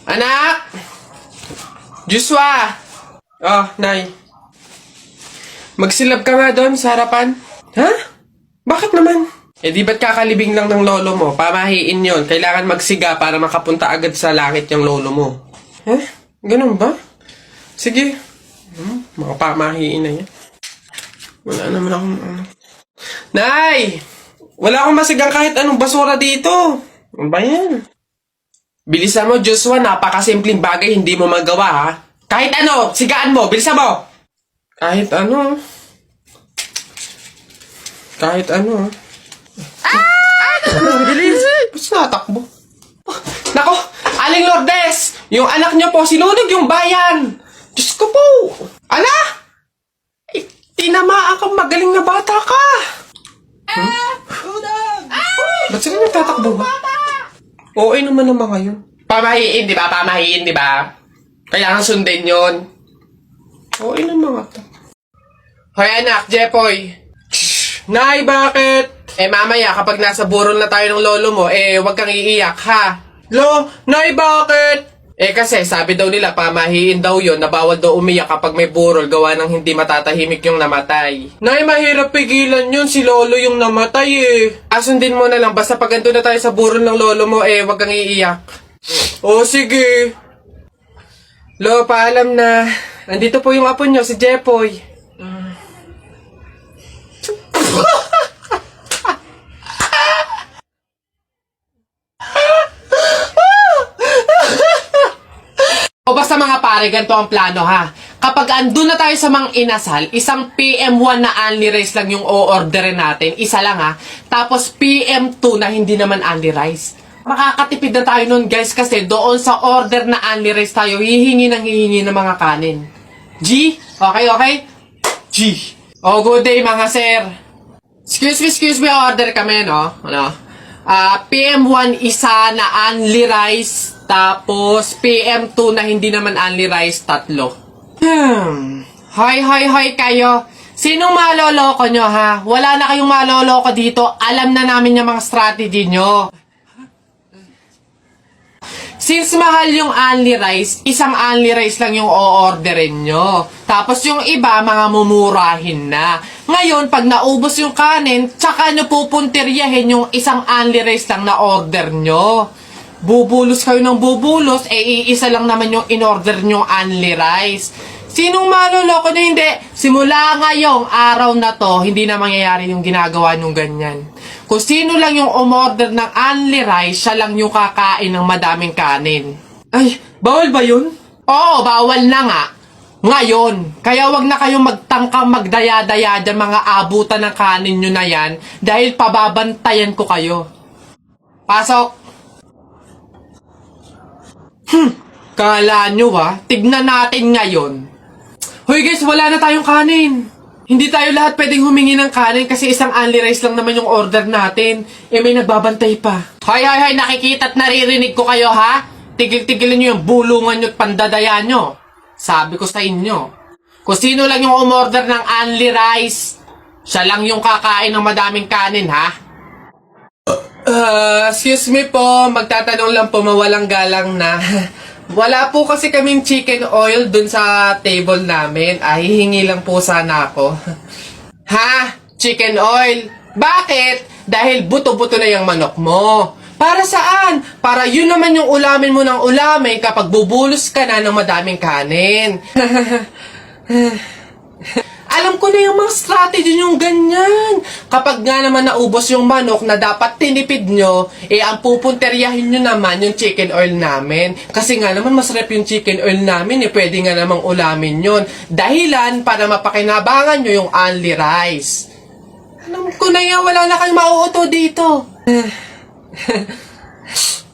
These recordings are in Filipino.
Anak! Joshua! Oh, Nay. Magsilab ka nga doon sa harapan. Ha? Bakit naman? Eh di ba't kakalibing lang ng lolo mo? Pamahiin yon. Kailangan magsiga para makapunta agad sa langit yung lolo mo. Eh? Ganun ba? Sige. Mga pamahiin na yan. Wala naman akong ano. Nay! Wala akong masigang kahit anong basura dito. Ano ba yan? Bilisan mo, Joshua. Napakasimpleng bagay, hindi mo magawa, ha? Kahit ano, sigaan mo. Bilisan mo. Kahit ano. Kahit ano. Ano? Bilis. Ba't natakbo? Nako, Aling Lourdes! Yung anak niyo po, sinunog yung bayan. Diyos ko po. Ala? Eh, tinamaan kang magaling na bata ka. Ba't sila nagtatakbo ba? Oo naman ng mga yun. Pamahiin, di ba? Pamahiin, di ba? Kailangan sundin yun. Oo ng mga to. Hoy anak, Jepoy. Shhh! Nay, bakit? Eh mamaya, kapag nasa burol na tayo ng lolo mo, eh wag kang iiyak, ha? Nay, bakit? Eh kasi, sabi daw nila, pamahiin daw yun, na bawal daw umiyak kapag may burol, gawa ng hindi matatahimik yung namatay. Nay, mahirap pigilan yun, si lolo yung namatay eh. Asundin mo na lang, basta pag ando na tayo sa burol ng lolo mo, eh wag kang iiyak. O sige. Lo, paalam na. Nandito po yung apo nyo, si Jepoy. O basta mga pare, ganito ang plano ha. Kapag andun na tayo sa mga inasal, isang PM1 na only rice lang yung o-orderin natin. Isa lang ha. Tapos PM2 na hindi naman only rice. Makakatipid na tayo nun guys kasi doon sa order na only rice tayo hihingi ng mga kanin. G? Okay? G. Oh, good day mga sir. Excuse me, order kami, no? Ano? PM1 isa na only rice, tapos PM2 na hindi naman only rice, 3. Hoy kayo. Sinong maloloko nyo, ha? Wala na kayong maloloko dito. Alam na namin yung mga strategy nyo. Since mahal yung only rice, isang only rice lang yung o-orderin nyo. Tapos yung iba, mga mumurahin na. Ngayon, pag naubos yung kanin, tsaka nyo pupuntiryahin yung isang only rice lang na order nyo. Bubulos kayo ng bubulos, eh iisa lang naman yung in-order nyo only rice. Sinong maloloko nyo? Hindi. Simula ngayong araw na to, hindi na mangyayari yung ginagawa nyong ganyan. Kung sino lang yung umorder ng only rice, siya lang yung kakain ng madaming kanin. Ay, bawal ba yun? Oo, bawal na nga. Ngayon, kaya wag na kayong magtangkang magdaya-daya dyan mga abutan ng kanin nyo na yan dahil pababantayan ko kayo. Pasok! Kala nyo tignan natin ngayon. Hoy guys, wala na tayong kanin. Hindi tayo lahat pwedeng humingi ng kanin kasi isang only rice lang naman yung order natin. Eh may nagbabantay pa. Hoy, nakikita at naririnig ko kayo ha? Tigil-tigilin nyo yung bulungan nyo at pandadaya nyo. Sabi ko sa inyo. Kung sino lang yung umorder ng only rice, siya lang yung kakain ng madaming kanin ha? Excuse me po, magtatanong lang po, mawalang galang na. Wala po kasi kaming chicken oil dun sa table namin. Hihingi lang po sana ako. Ha? Chicken oil? Bakit? Dahil buto-buto na yung manok mo. Para saan? Para yun naman yung ulamin mo ng ulamin kapag bubulos ka na ng madaming kanin. Alam ko na yung mga strategy yung ganyan. Kapag nga naman naubos yung manok na dapat tinipid nyo, ang pupunteryahin nyo naman yung chicken oil namin. Kasi nga naman masarap yung chicken oil namin, pwede nga namang ulamin yun. Dahilan para mapakinabangan nyo yung only rice. Alam ko na yan, wala na kayong mauuto dito.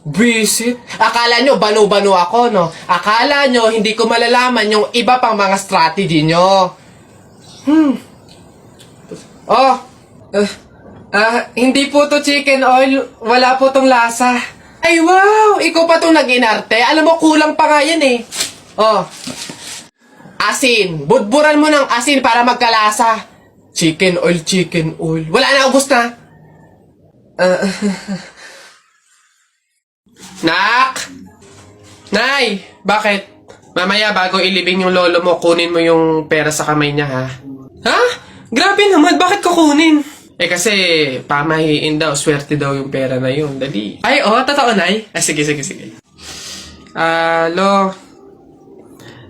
Visit? Akala nyo banu-banu ako, no? Akala nyo hindi ko malalaman yung iba pang mga strategy nyo. Hindi po to chicken oil. Wala po tong lasa. Ay, wow! Ikaw pa tong nag-inarte. Alam mo, kulang pa nga yan eh. Asin. Budburan mo ng asin para magkalasa. Chicken oil. Wala na, ubos na. Nak! Nay! Bakit? Mamaya bago ilibing yung lolo mo, kunin mo yung pera sa kamay niya, ha? Ha? Grabe naman, bakit kukunin? Kasi pamahiin daw, swerte daw yung pera na yun. Dali. Ay, totoo, Nay? Sige. Lo,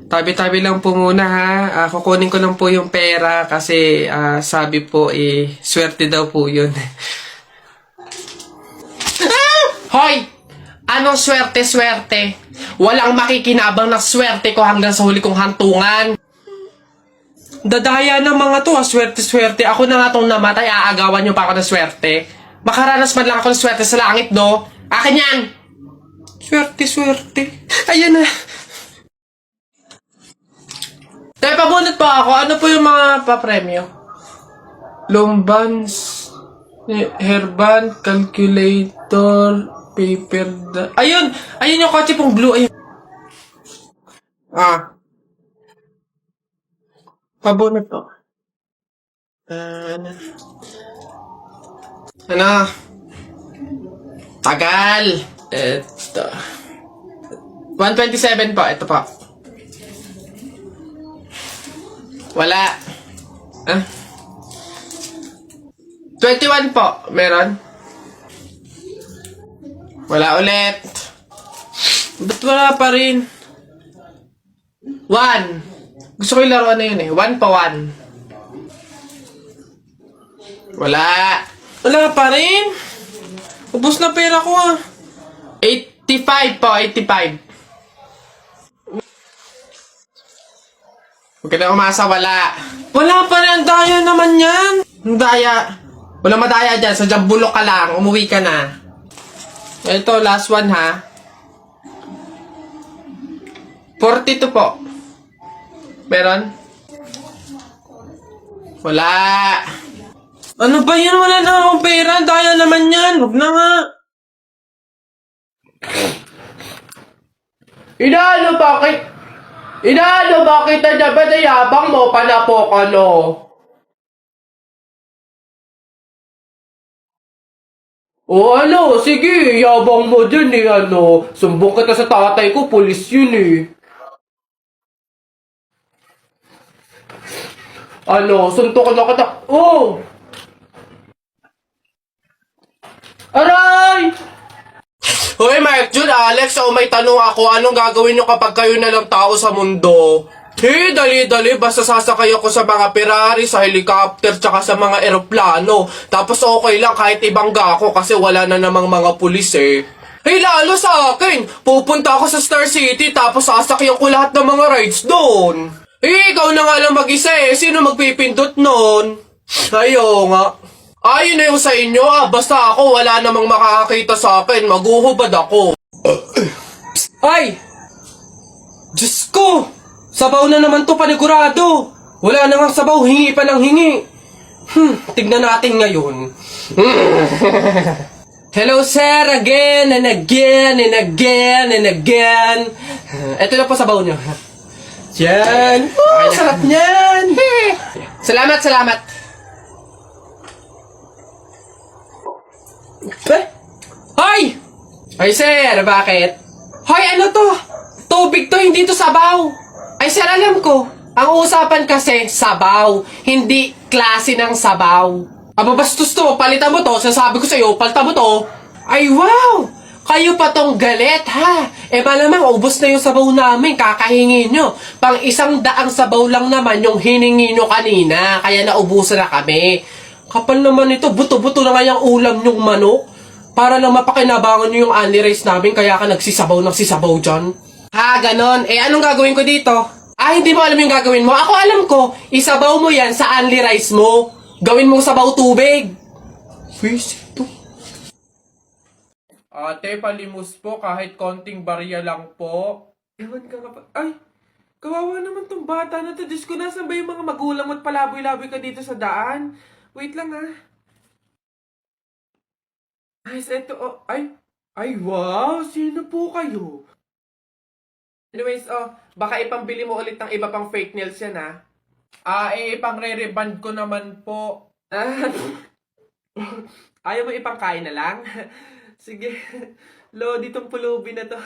tabi-tabi lang po muna, ha? Kukunin ko lang po yung pera kasi sabi po, swerte daw po yun. Hoy! Anong swerte-swerte? Walang makikinabang na swerte ko hanggang sa huli kong hantungan. Dadaya ng mga to, swerte-swerte. Ako na nga tong namatay, aagawan nyo pa ako ng swerte. Makaranas man lang ako ng swerte sa langit, no? Akin yan! Swerte-swerte. Ayan na. Tayo, pabunot pa ako. Ano po yung mga papremyo? Lombans, hairband, calculator, paper, ayun yung kotse pong blue, ayun. Pabunot po. Ano? Tagal. Ito. 127 po, ito po. Wala. 21 po, meron? Wala ulit. Ba't wala pa rin? 1. Gusto ko yung laruan na yun 1 pa 1. Wala. Wala pa rin. Ubus na pera ko 85 po, 85. Huwag ka na umasa, wala. Wala pa rin, ang daya naman yan. Ang daya. Wala madaya dyan, sadyang bulok ka lang, umuwi ka na. Ito, last one, ha? 42 po. Meron? Wala. Ano ba yan? Wala na akong pera. Daya naman yan. Huwag na nga. Inaano bakit? Inaano bakit na dapat ay yabang mo panapok ano? Ano? Sige, yabang mo dyan ano. Sumbong kita sa tatay ko, pulis yun Ano, suntok na kita. Aray! Hoy, Mark Jun, Alex, may tanong ako. Anong gagawin nyo kapag kayo na lang tao sa mundo? Dali-dali, basta sasakay ako sa mga Ferrari, sa helicopter, tsaka sa mga eroplano. Tapos okay lang kahit ibangga ako kasi wala na namang mga pulis lalo sa akin, pupunta ako sa Star City tapos sasakyan ko lahat ng mga rides doon. Ikaw na nga lang mag-isa sino magpipindot nun? Ayo nga. Ayun na yung sa inyo basta ako wala namang makakakita sa akin, maguhubad ako. Ay! Diyos ko! Sabaw na naman to, panigurado. Wala nang sabaw, hingi pa ng hingi. Tignan natin ngayon. Hello sir, again and again and again and again. Ito na po sabaw nyo. Yan. Sarap niyan. Salamat. Hoy! Ay sir, bakit? Hoy, ano to? Tubig to, hindi to sabaw. Ay sir, alam ko. Ang usapan kasi, sabaw. Hindi klase ng sabaw. Bastos to. Palitan mo to. Sasabi ko sa'yo, palitan mo to. Ay wow! Kayo pa tong galit, ha? Malamang ubos na yung sabaw namin. Kakahingi nyo. Pang 100 sabaw lang naman yung hiningi nyo kanina. Kaya naubusan na kami. Kapal naman ito. Buto-buto na nga yung ulam nyong manok. Para lang mapakinabangan nyo yung only rice namin. Kaya ka nagsisabaw dyan. Ha, ganon. Anong gagawin ko dito? Hindi mo alam yung gagawin mo? Ako alam ko. Isabaw mo yan sa only rice mo. Gawin mong sabaw tubig. Face ito. Ate, palimos po kahit konting barya lang po. Ewan ka nga pa. Ay, kawawa naman tong bata na to. Diyos ko, nasan ba yung mga magulang mo't palaboy-laboy ka dito sa daan? Wait lang Ay, eto. Ay, wow. Sino po kayo? Anyways, baka ipambili mo ulit ng iba pang fake nails yan, ha? Pang re-reband ko naman po. Ayaw mo ipangkain na lang? Sige. Lo, ditong pulubi na to.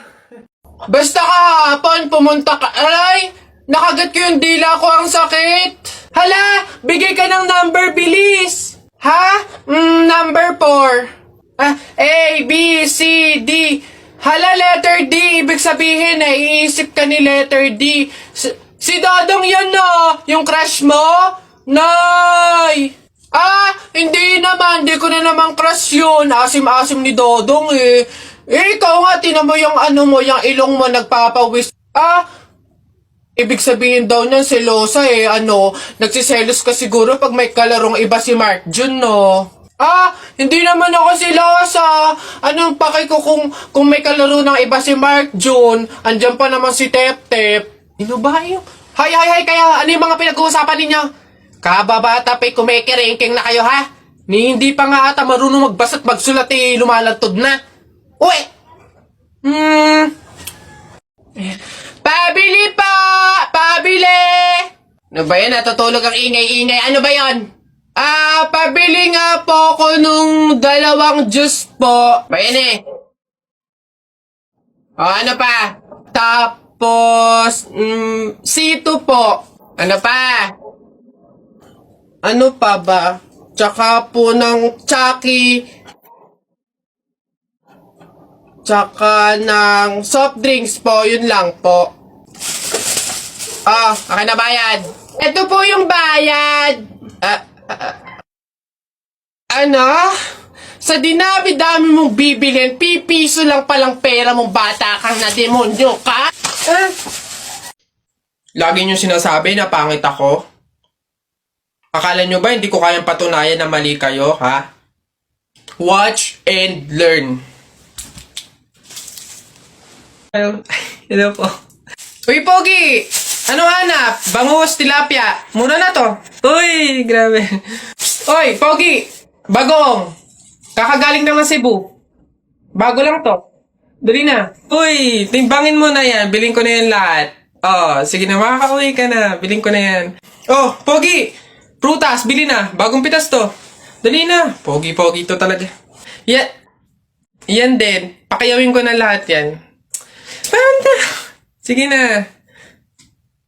Basta kahapon, pumunta ka. Aray! Nakagat ko yung dila ko, ang sakit. Hala! Bigay ka ng number, bilis! Ha? Number 4. A, B, C, D. Hala, letter D. Ibig sabihin, naiisip ka ni letter D. Si Dodong yan na! Yung crush mo? Nay! Hindi naman. Hindi ko na naman crush yun. Asim-asim ni Dodong eh. Ikaw nga, tinan mo yung yung ilong mo nagpapawis. Ibig sabihin daw niyan, selosa eh. Nagsiselos ka siguro pag may kalarong iba si Mark Jun, no? Hindi naman ako selosa. Anong paki ko kung may kalaro ng iba si Mark Jun? Andyan pa naman si Tep Tep. Ano ba yun? Hay, kaya ano yung mga pinag-uusapan ninyo? Kababata pa'y kumikiringking na kayo, ha? Hindi pa nga ata marunong magbasa't magsulat eh, lumalantod na. Uy! Pabili pa! Pabili! Ano ba yan? Natutulog ang ingay-ingay. Ano ba yan? Pabili nga po ko nung 2 juice po. Ba yan eh? Ano pa? Tapos, C2 po. Ano pa? Ano pa ba? Tsaka po ng Chucky. Tsaka ng soft drinks po. Yun lang po. Okay na bayad. Ito po yung bayad. Ano? Sa dinami-dami mong bibilhin, pipiso lang palang pera mong bata kang na demonyo ka? Lagi nyo sinasabi na pangit ako? Akala nyo ba hindi ko kayang patunayan na mali kayo, ha? Watch and learn. Hello po. Uy, Pogi! Anong hanap? Bangus, tilapia. Mura na to. Uy, grabe. Uy, Pogi! Bagong! Kakagaling na ng Cebu. Bago lang to. Dali na. Uy, timbangin mo na yan. Biling ko na yan lahat. Sige na, makakauwi ka na. Biling ko na yan. Pogi! Prutas, bili na. Bagong pitas to. Dali na. Pogi to talaga. Yan din. Pakiyawin ko na lahat yan. Panda! Sige na.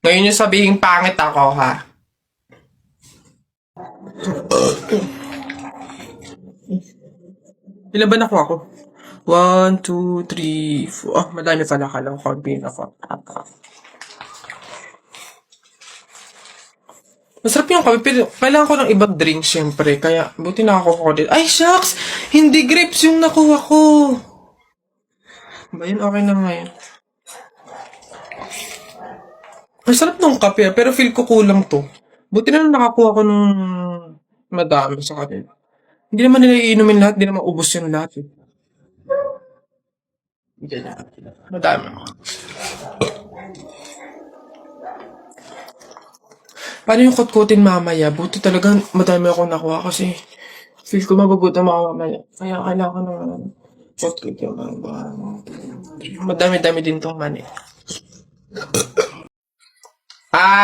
Ngayon yung sabihin pangit ako, ha? Ilan ba nakuha ko? 1, 2, 3, 4. Madami pala ka lang. Konti na ako. Masarap yung kape, pero kailangan ko ng ibang drink, syempre. Kaya, buti nakakuha ko din. Ay, shucks! Hindi grapes yung nakuha ko. Ba yun? Okay na ngayon. Masarap nung kape, pero feel ko kulang to. Buti na nakakuha ko ng madami sa kanila. Hindi naman nila iinumin lahat, hindi naman ubos yung lahat eh. Madami. Paano yung kutkutin mamaya? Buti talaga madami ako nakuha kasi feel ko mabagutom ako mamaya. Kaya kailangan ko ng kutkut yung madami-dami din tong mani.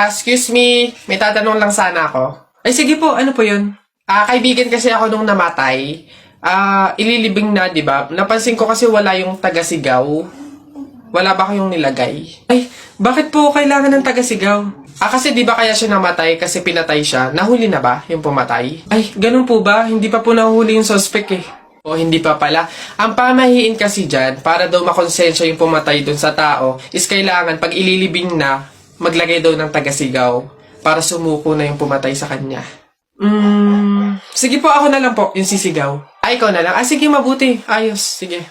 Excuse me. May tatanong lang sana ako. Ay, sige po. Ano po yun? Kaibigan kasi ako nung namatay. Ililibing na, di ba? Napansin ko kasi wala yung taga-sigaw. Wala ba kayong nilagay? Ay, bakit po kailangan ng taga-sigaw? Kasi di ba kaya siya namatay kasi pinatay siya? Nahuli na ba yung pumatay? Ay, ganun po ba? Hindi pa po nahuli yung suspect eh. O hindi pa pala. Ang pamahiin kasi dyan, para daw makonsensya yung pumatay dun sa tao, is kailangan pag ililibing na, maglagay daw ng taga-sigaw para sumuko na yung pumatay sa kanya. Sige po, ako na lang po, yung sisigaw. Ay, ikaw na lang. Sige, mabuti. Ayos, sige.